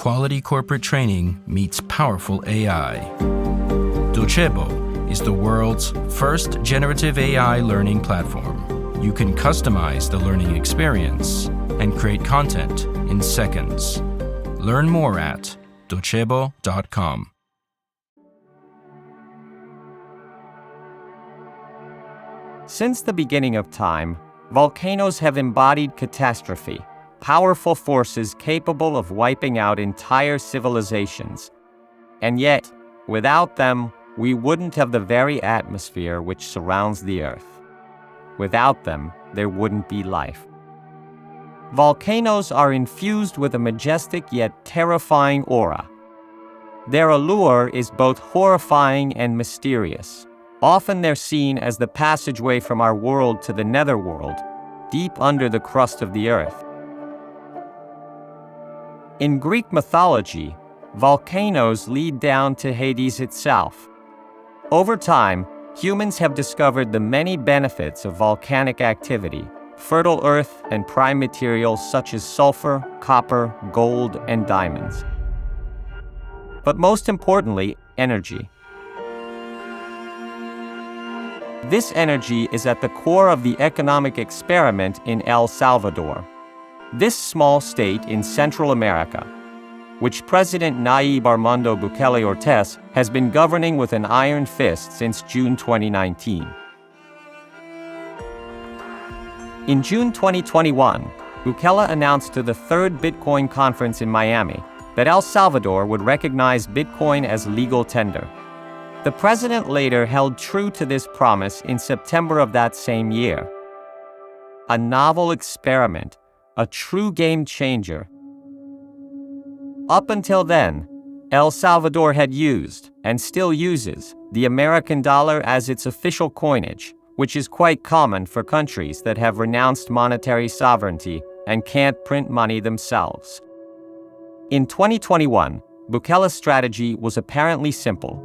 quality corporate training meets powerful AI. Docebo is the world's first generative AI learning platform. You can customize the learning experience and create content in seconds. Learn more at docebo.com. Since the beginning of time, volcanoes have embodied catastrophe, powerful forces capable of wiping out entire civilizations. And yet, without them, we wouldn't have the very atmosphere which surrounds the Earth. Without them, there wouldn't be life. Volcanoes are infused with a majestic yet terrifying aura. Their allure is both horrifying and mysterious. Often they're seen as the passageway from our world to the netherworld, deep under the crust of the earth. In Greek mythology, volcanoes lead down to Hades itself. Over time, humans have discovered the many benefits of volcanic activity, fertile earth and prime materials such as sulfur, copper, gold, and diamonds. But most importantly, energy. This energy is at the core of the economic experiment in El Salvador. This small state in Central America, which President Nayib Armando Bukele Ortez has been governing with an iron fist since June 2019. In June 2021, Bukele announced to the third Bitcoin conference in Miami that El Salvador would recognize Bitcoin as legal tender. The president later held true to this promise in September of that same year. A novel experiment, a true game changer. Up until then, El Salvador had used, and still uses, the American dollar as its official coinage, which is quite common for countries that have renounced monetary sovereignty and can't print money themselves. In 2021, Bukele's strategy was apparently simple.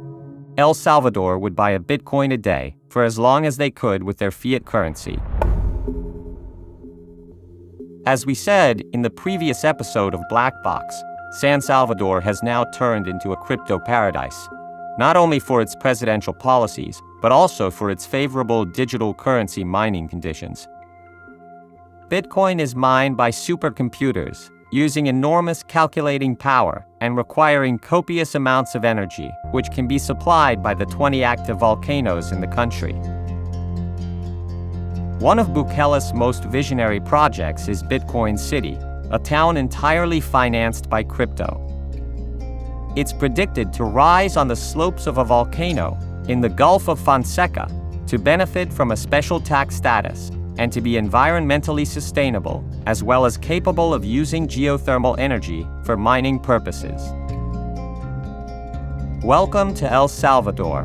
El Salvador would buy a Bitcoin a day for as long as they could with their fiat currency. As we said in the previous episode of Black Box, San Salvador has now turned into a crypto paradise, not only for its presidential policies, but also for its favorable digital currency mining conditions. Bitcoin is mined by supercomputers, using enormous calculating power and requiring copious amounts of energy, which can be supplied by the 20 active volcanoes in the country. One of Bukele's most visionary projects is Bitcoin City, a town entirely financed by crypto. It's predicted to rise on the slopes of a volcano in the Gulf of Fonseca to benefit from a special tax status and to be environmentally sustainable, as well as capable of using geothermal energy for mining purposes. Welcome to El Salvador,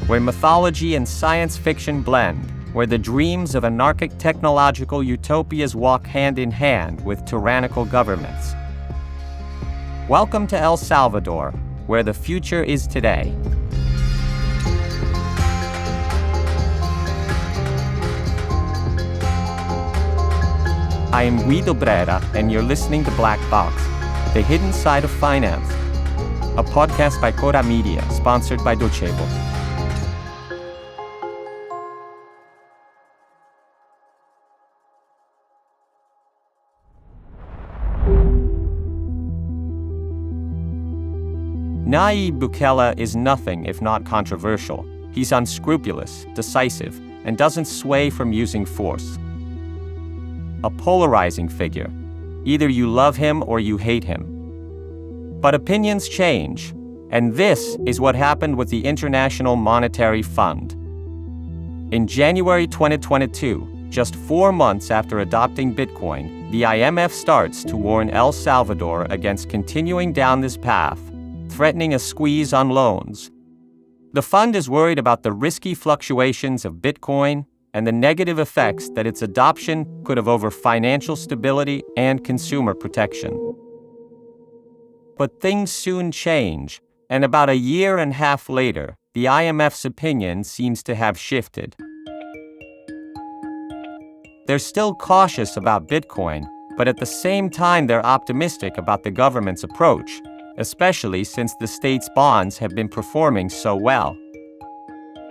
where mythology and science fiction blend, where the dreams of anarchic technological utopias walk hand in hand with tyrannical governments. Welcome to El Salvador, where the future is today. I am Guido Brera, and you're listening to Black Box, The Hidden Side of Finance, a podcast by Cora Media, sponsored by Docebo. Nayib Bukele is nothing if not controversial. He's unscrupulous, decisive, and doesn't sway from using force. A polarizing figure. Either you love him or you hate him. But opinions change, and this is what happened with the International Monetary Fund. In January 2022, just 4 months after adopting Bitcoin, the IMF starts to warn El Salvador against continuing down this path, threatening a squeeze on loans. The fund is worried about the risky fluctuations of Bitcoin and the negative effects that its adoption could have over financial stability and consumer protection. But things soon change, and about a year and a half later, the IMF's opinion seems to have shifted. They're still cautious about Bitcoin, but at the same time they're optimistic about the government's approach, especially since the state's bonds have been performing so well.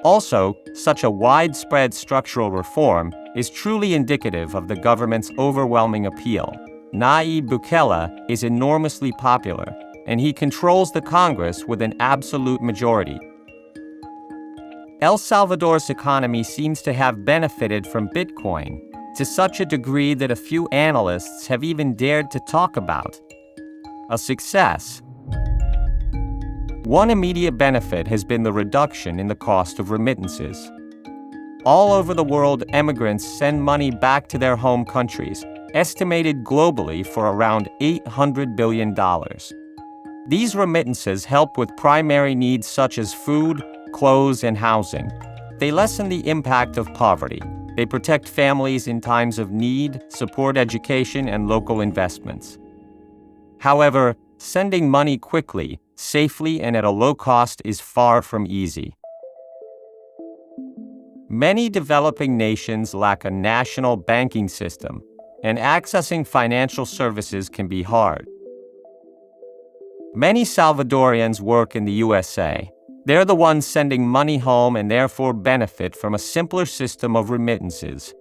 Also, such a widespread structural reform is truly indicative of the government's overwhelming appeal. Nayib Bukele is enormously popular, and he controls the Congress with an absolute majority. El Salvador's economy seems to have benefited from Bitcoin to such a degree that a few analysts have even dared to talk about a success. One immediate benefit has been the reduction in the cost of remittances. All over the world, immigrants send money back to their home countries, estimated globally for around $800 billion. These remittances help with primary needs such as food, clothes, and housing. They lessen the impact of poverty. They protect families in times of need, support education, and local investments. However, sending money quickly, safely, and at a low cost is far from easy. Many developing nations lack a national banking system, and accessing financial services can be hard. Many Salvadorians work in the USA. They're the ones sending money home and therefore benefit from a simpler system of remittances.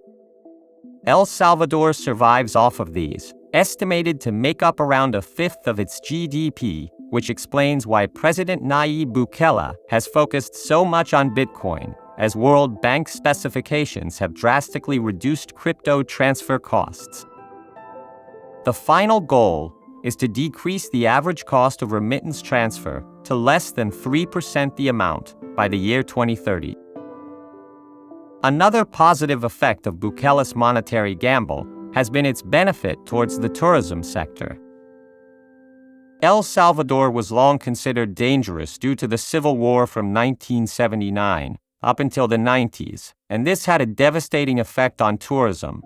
El Salvador survives off of these, estimated to make up around a fifth of its GDP, which explains why President Nayib Bukele has focused so much on Bitcoin, as World Bank specifications have drastically reduced crypto transfer costs. The final goal is to decrease the average cost of remittance transfer to less than 3% the amount by the year 2030. Another positive effect of Bukele's monetary gamble has been its benefit towards the tourism sector. El Salvador was long considered dangerous due to the civil war from 1979 up until the 90s, and this had a devastating effect on tourism.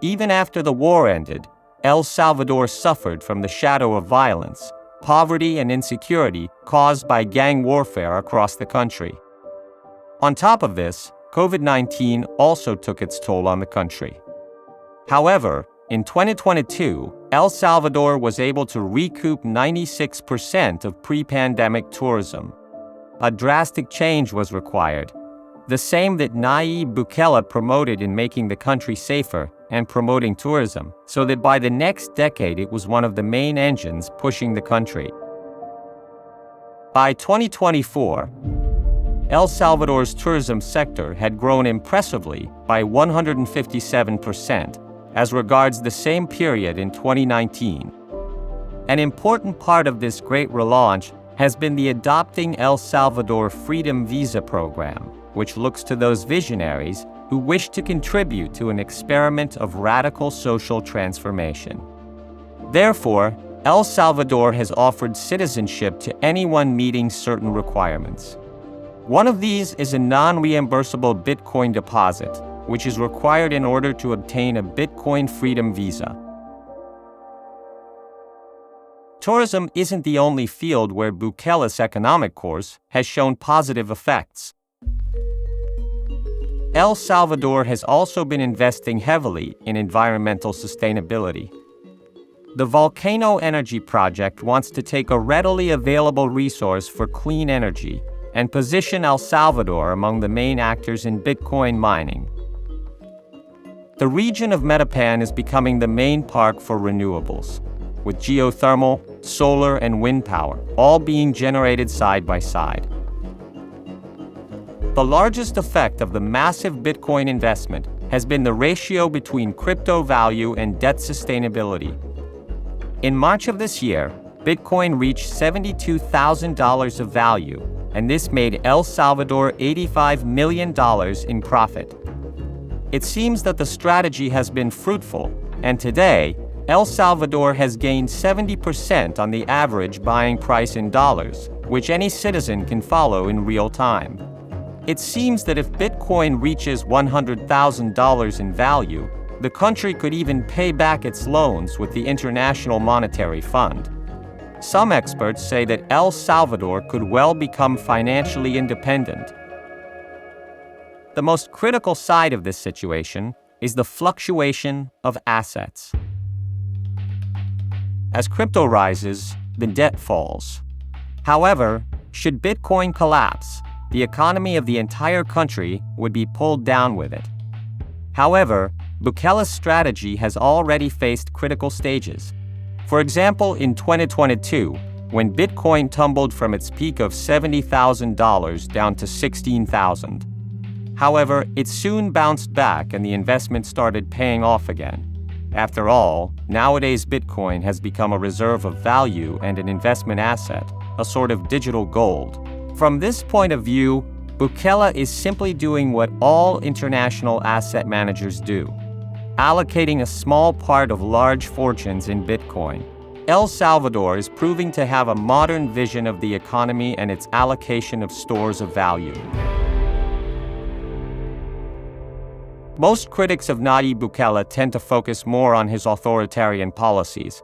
Even after the war ended, El Salvador suffered from the shadow of violence, poverty, and insecurity caused by gang warfare across the country. On top of this, COVID-19 also took its toll on the country. However, in 2022, El Salvador was able to recoup 96% of pre-pandemic tourism. A drastic change was required, the same that Nayib Bukele promoted in making the country safer and promoting tourism, so that by the next decade it was one of the main engines pushing the country. By 2024, El Salvador's tourism sector had grown impressively by 157% as regards the same period in 2019. An important part of this great relaunch has been the Adopting El Salvador Freedom Visa program, which looks to those visionaries who wish to contribute to an experiment of radical social transformation. Therefore, El Salvador has offered citizenship to anyone meeting certain requirements. One of these is a non-reimbursable Bitcoin deposit, which is required in order to obtain a Bitcoin Freedom Visa. Tourism isn't the only field where Bukele's economic course has shown positive effects. El Salvador has also been investing heavily in environmental sustainability. The Volcano Energy Project wants to take a readily available resource for clean energy and position El Salvador among the main actors in Bitcoin mining. The region of Metapan is becoming the main park for renewables, with geothermal, solar, and wind power all being generated side by side. The largest effect of the massive Bitcoin investment has been the ratio between crypto value and debt sustainability. In March of this year, Bitcoin reached $72,000 of value, and this made El Salvador $85 million in profit. It seems that the strategy has been fruitful, and today, El Salvador has gained 70% on the average buying price in dollars, which any citizen can follow in real time. It seems that if Bitcoin reaches $100,000 in value, the country could even pay back its loans with the International Monetary Fund. Some experts say that El Salvador could well become financially independent. The most critical side of this situation is the fluctuation of assets. As crypto rises, the debt falls. However, should Bitcoin collapse, the economy of the entire country would be pulled down with it. However, Bukele's strategy has already faced critical stages. For example, in 2022, when Bitcoin tumbled from its peak of $70,000 down to $16,000. However, it soon bounced back and the investment started paying off again. After all, nowadays Bitcoin has become a reserve of value and an investment asset, a sort of digital gold. From this point of view, Bukele is simply doing what all international asset managers do, allocating a small part of large fortunes in Bitcoin. El Salvador is proving to have a modern vision of the economy and its allocation of stores of value. Most critics of Nayib Bukele tend to focus more on his authoritarian policies,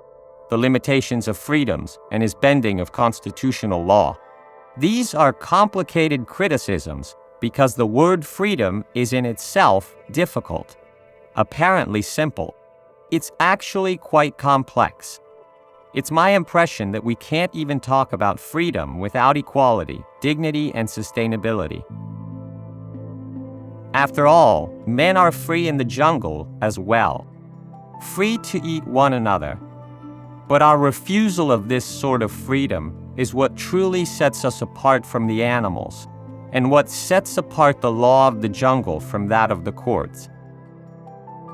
the limitations of freedoms, and his bending of constitutional law. These are complicated criticisms because the word freedom is in itself difficult, apparently simple. It's actually quite complex. It's my impression that we can't even talk about freedom without equality, dignity, and sustainability. After all, men are free in the jungle as well, free to eat one another. But our refusal of this sort of freedom is what truly sets us apart from the animals, and what sets apart the law of the jungle from that of the courts.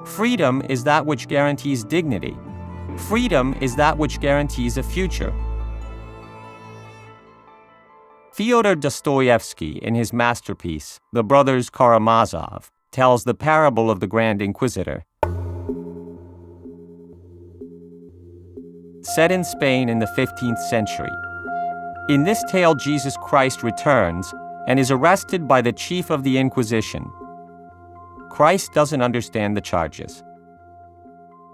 Freedom is that which guarantees dignity. Freedom is that which guarantees a future. Fyodor Dostoevsky, in his masterpiece, The Brothers Karamazov, tells the parable of the Grand Inquisitor. Set in Spain in the 15th century. In this tale, Jesus Christ returns and is arrested by the chief of the Inquisition. Christ doesn't understand the charges.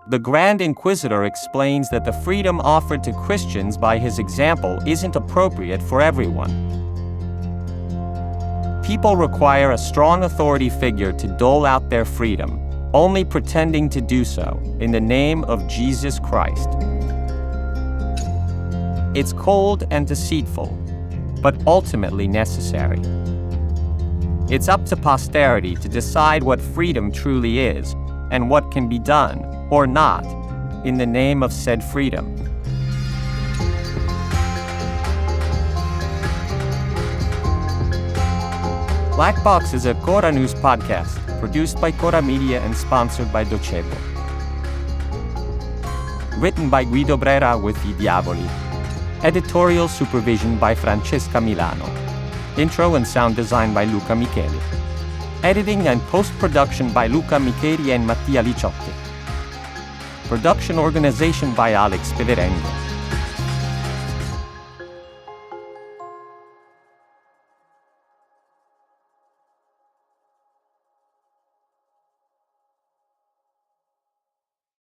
The Grand Inquisitor explains that the freedom offered to Christians by his example isn't appropriate for everyone. People require a strong authority figure to dole out their freedom, only pretending to do so in the name of Jesus Christ. It's cold and deceitful, but ultimately necessary. It's up to posterity to decide what freedom truly is and what can be done or not in the name of said freedom. Black Box is a Cora News podcast produced by Cora Media and sponsored by Docepo. Written by Guido Brera with I Diavoli. Editorial supervision by Francesca Milano. Intro and sound design by Luca Micheli. Editing and post-production by Luca Micheli and Mattia Liciotti. Production organization by Alex Pederengo.